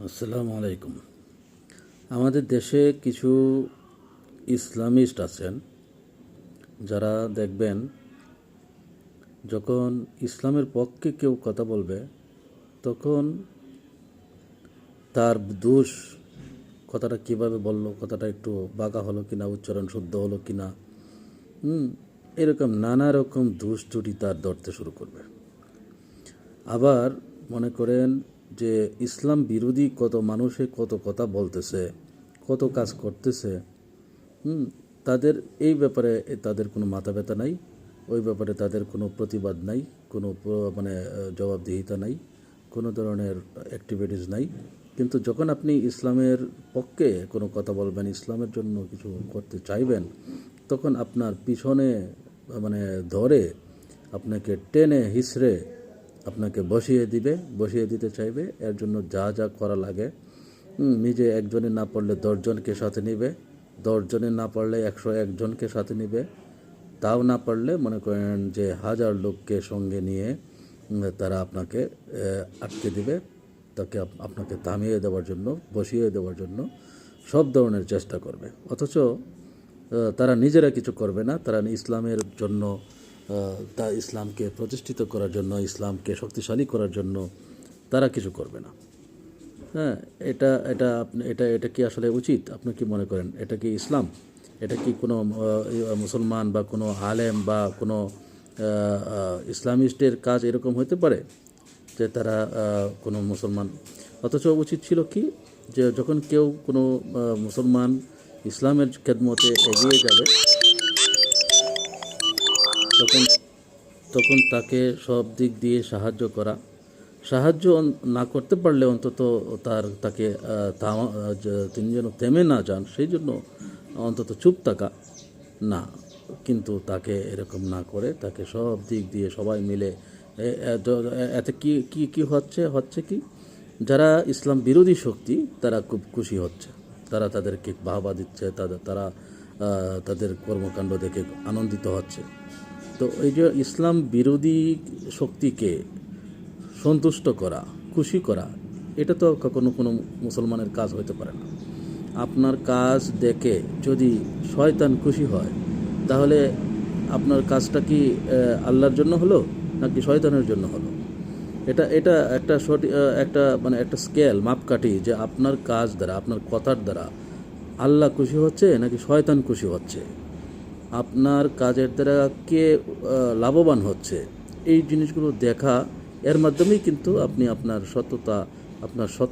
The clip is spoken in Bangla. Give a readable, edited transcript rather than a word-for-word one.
আসসালামু আলাইকুম। আমাদের দেশে কিছু ইসলামিস্ট আছেন যারা দেখবেন যখন ইসলামের পক্ষে কেউ কথা বলবে তখন তার দোষ, কথাটা কিভাবে বলল, কথাটা একটু বাঁকা হলো কিনা, উচ্চারণ শুদ্ধ হলো কিনা, এরকম নানা রকম দোষ ত্রুটি তার ধরতে শুরু করবে। আবার মনে করেন যে ইসলাম বিরোধী কত মানুষে কত কথা বলতেছে, কত কাজ করতেছে, তাদের এই ব্যাপারে তাদের কোনো মাথা ব্যথা নাই, ওই ব্যাপারে তাদের কোনো প্রতিবাদ নাই, কোনো জবাবদিহিতা নাই, কোনো ধরনের অ্যাক্টিভিটিস নাই। কিন্তু যখন আপনি ইসলামের পক্ষে কোনো কথা বলবেন, ইসলামের জন্য কিছু করতে চাইবেন, তখন আপনার পিছনে ধরে আপনাকে টেনে হিসড়ে আপনাকে বসিয়ে দিতে চাইবে। এর জন্য যা যা করা লাগে, নিজে একজনে না পড়লে 10 জনকে সাথে নিবে, 10 জনে না পড়লে 101 জনকে সাথে নিবে, তাও না পারলে মনে করেন যে 1000 লোককে সঙ্গে নিয়ে তারা আপনাকে আটকে দিবে, আপনাকে থামিয়ে দেওয়ার জন্য, বসিয়ে দেওয়ার জন্য সব ধরনের চেষ্টা করবে। অথচ তারা নিজেরা কিছু করবে না। তারা ইসলামের জন্য, তা ইসলামকে প্রতিষ্ঠিত করার জন্য, ইসলামকে শক্তিশালী করার জন্য তারা কিছু করবে না। হ্যাঁ, এটা এটা আপনি এটা এটা কি আসলে উচিত? আপনি কি মনে করেন এটা কি ইসলাম? এটা কি কোনো মুসলমান বা কোনো আলেম বা কোনো ইসলামিস্টের কাজ এরকম হতে পারে যে তারা কোনো মুসলমান? অথচ উচিত ছিল কি, যে যখন কেউ কোনো মুসলমান ইসলামের খেদমতে এগিয়ে যাবে তখন তখন তাকে সব দিক দিয়ে সাহায্য না করতে পারলে অন্তত তাকে তিনি যেন থেমে না যান, সেই জন্য অন্তত চুপ থাকা না। কিন্তু তাকে এরকম না করে তাকে সব দিক দিয়ে সবাই মিলে এতে কি কি কি হচ্ছে কি, যারা ইসলাম বিরোধী শক্তি তারা খুব খুশি হচ্ছে, তারা তাদেরকে বাহবা দিচ্ছে, তারা তাদের কর্মকাণ্ড দেখে আনন্দিত হচ্ছে। তো এই যে ইসলাম বিরোধী শক্তিকে সন্তুষ্ট করা, খুশি করা, এটা তো কখনো কোনো মুসলমানের কাজ হতে পারে না। আপনার কাজ দেখে যদি শয়তান খুশি হয়, তাহলে আপনার কাজটা কি আল্লাহর জন্য হলো নাকি শয়তানের জন্য হলো? এটা এটা একটা একটা স্কেল, মাপকাঠি, যে আপনার কাজ দ্বারা, আপনার কথার দ্বারা আল্লাহ খুশি হচ্ছে নাকি শয়তান খুশি হচ্ছে, আপনার কাজের দ্বারা কে লাভবান হচ্ছে, এই জিনিসগুলো দেখা, এর মাধ্যমেই কিন্তু আপনি আপনার